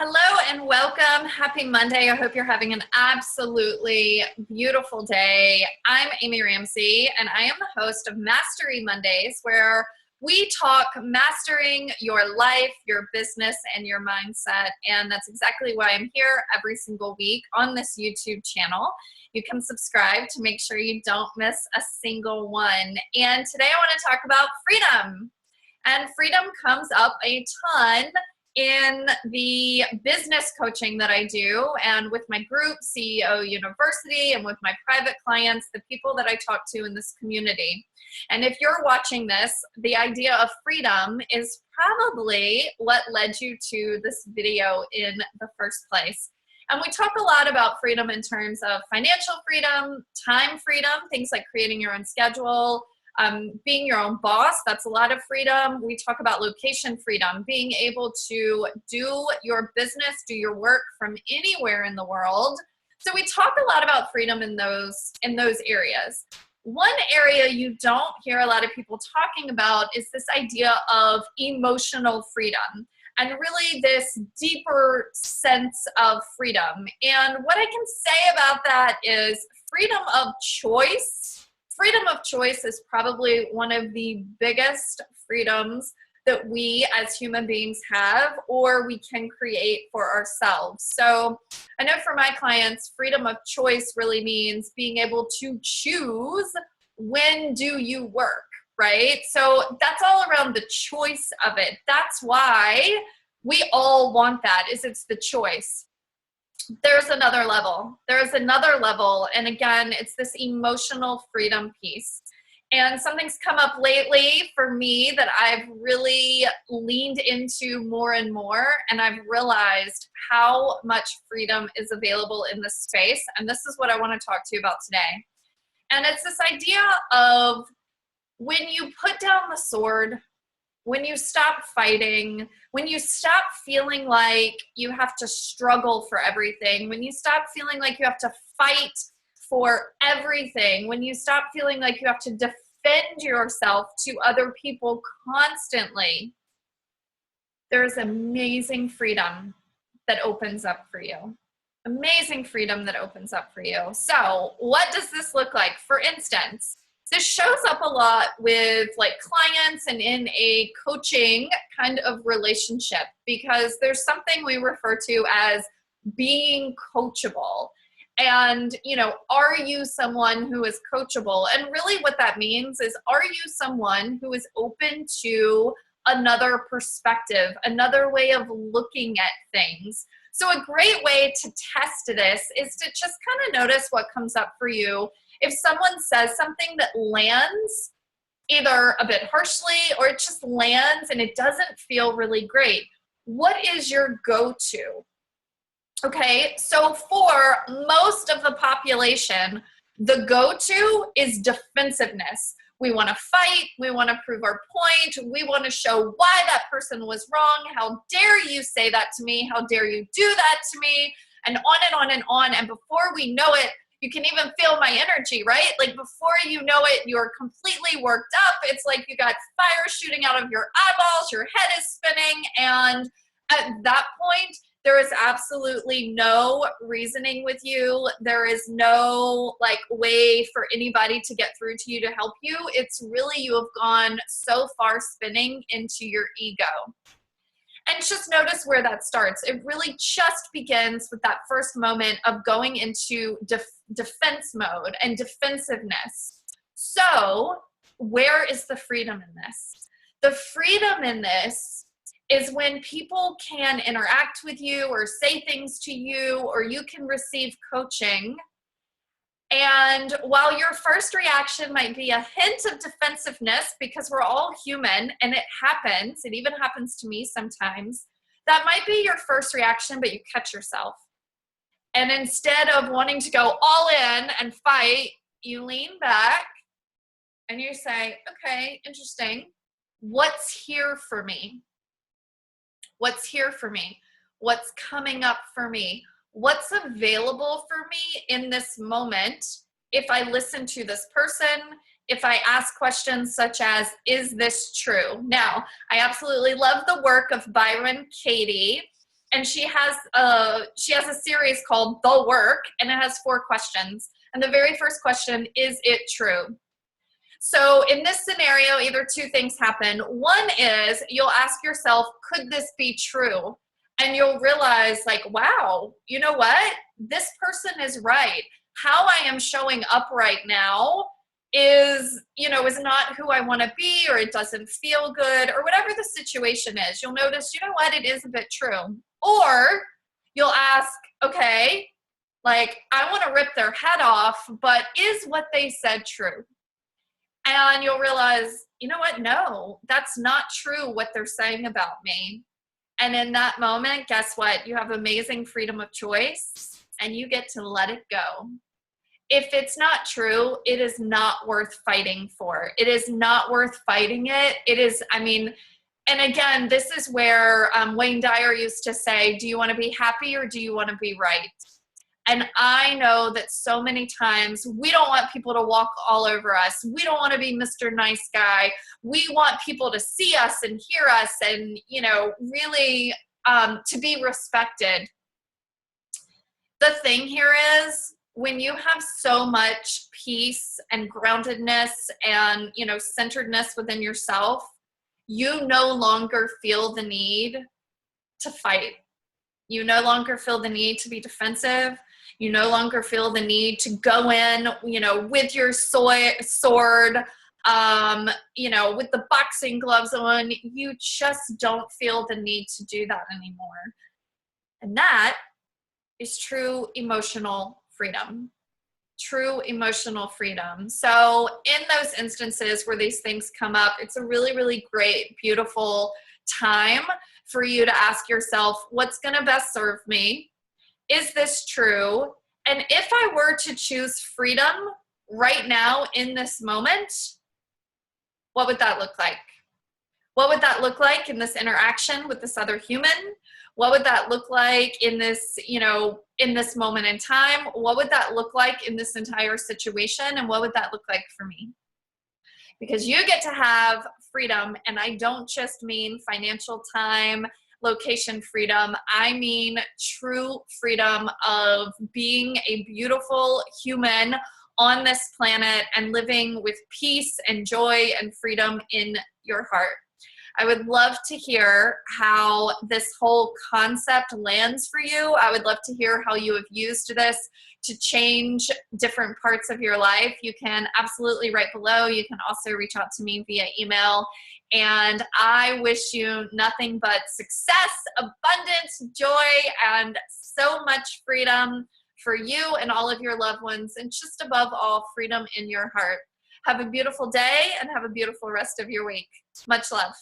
Hello and welcome. Happy Monday. I hope you're having an absolutely beautiful day. I'm Amy Ramsey, and I am the host of Mastery Mondays, where we talk mastering your life, your business, and your mindset. And that's exactly why I'm here every single week on this YouTube channel. You can subscribe to make sure you don't miss a single one. And today I want to talk about freedom. And freedom comes up a ton in the business coaching that I do, and with my group, CEO University, and with my private clients, the people that I talk to in this community. And if you're watching this, the idea of freedom is probably what led you to this video in the first place. And we talk a lot about freedom in terms of financial freedom, time freedom, things like creating your own schedule, being your own boss, that's a lot of freedom. We talk about location freedom, being able to do your business, do your work from anywhere in the world. So we talk a lot about freedom in those areas. One area you don't hear a lot of people talking about is this idea of emotional freedom, and really this deeper sense of freedom. And what I can say about that is freedom of choice. Freedom of choice is probably one of the biggest freedoms that we as human beings have, or we can create for ourselves. So I know for my clients, freedom of choice really means being able to choose when do you work, right? So that's all around the choice of it. That's why we all want that, is it's the choice. There's another level. There's another level. And again, it's this emotional freedom piece. And something's come up lately for me that I've really leaned into more and more. And I've realized how much freedom is available in this space. And this is what I want to talk to you about today. And it's this idea of when you put down the sword, when you stop fighting, when you stop feeling like you have to struggle for everything, when you stop feeling like you have to fight for everything, when you stop feeling like you have to defend yourself to other people constantly, there's amazing freedom that opens up for you. Amazing freedom that opens up for you. So what does this look like? For instance, this shows up a lot with like clients and in a coaching kind of relationship, because there's something we refer to as being coachable. And, are you someone who is coachable? And really what that means is, are you someone who is open to another perspective, another way of looking at things? So a great way to test this is to just kind of notice what comes up for you. If someone says something that lands either a bit harshly or it just lands and it doesn't feel really great, what is your go-to? Okay, so for most of the population, the go-to is defensiveness. We want to fight, we want to prove our point, we want to show why that person was wrong. How dare you say that to me? How dare you do that to me? And on and on and on. And before we know it, you can even feel my energy, right? Like before you know it, you're completely worked up. It's like you got fire shooting out of your eyeballs, your head is spinning. And at that point, there is absolutely no reasoning with you. There is no way for anybody to get through to you to help you. It's really, you have gone so far spinning into your ego. And just notice where that starts. It really just begins with that first moment of going into defense mode and defensiveness. So where is the freedom in this? The freedom in this is when people can interact with you or say things to you, or you can receive coaching. And while your first reaction might be a hint of defensiveness, because we're all human and it happens, it even happens to me sometimes, that might be your first reaction, but you catch yourself. And instead of wanting to go all in and fight, you lean back and you say, okay, interesting. What's here for me? What's here for me? What's coming up for me? What's available for me in this moment if I listen to this person, if I ask questions such as, is this true? Now, I absolutely love the work of Byron Katie, and she has a series called The Work, and it has 4 questions. And the very first question, is it true? So in this scenario, either 2 things happen. One is you'll ask yourself, could this be true? And you'll realize, like, wow, you know what? This person is right. How I am showing up right now is not who I want to be, or it doesn't feel good, or whatever the situation is. You'll notice, you know what? It is a bit true. Or you'll ask, okay, like, I want to rip their head off, but is what they said true? And you'll realize, you know what? No, that's not true what they're saying about me. And in that moment, guess what? You have amazing freedom of choice, and you get to let it go. If it's not true, it is not worth fighting for. It is not worth fighting it. It is, and again, this is where Wayne Dyer used to say, do you want to be happy or do you want to be right? And I know that so many times we don't want people to walk all over us. We don't want to be Mr. Nice Guy. We want people to see us and hear us and, really to be respected. The thing here is, when you have so much peace and groundedness and, centeredness within yourself, you no longer feel the need to fight. You no longer feel the need to be defensive. You no longer feel the need to go in, with your sword, with the boxing gloves on. You just don't feel the need to do that anymore. And that is true emotional freedom. True emotional freedom. So in those instances where these things come up, it's a really, really great, beautiful time for you to ask yourself, what's going to best serve me? Is this true? And if I were to choose freedom right now in this moment, what would that look like? What would that look like in this interaction with this other human? What would that look like in this, in this moment in time? What would that look like in this entire situation? And what would that look like for me? Because you get to have freedom, and I don't just mean financial time, location freedom. I mean true freedom of being a beautiful human on this planet and living with peace and joy and freedom in your heart. I would love to hear how this whole concept lands for you. I would love to hear how you have used this to change different parts of your life. You can absolutely write below. You can also reach out to me via email. And I wish you nothing but success, abundance, joy, and so much freedom for you and all of your loved ones, and just above all, freedom in your heart. Have a beautiful day and have a beautiful rest of your week. Much love.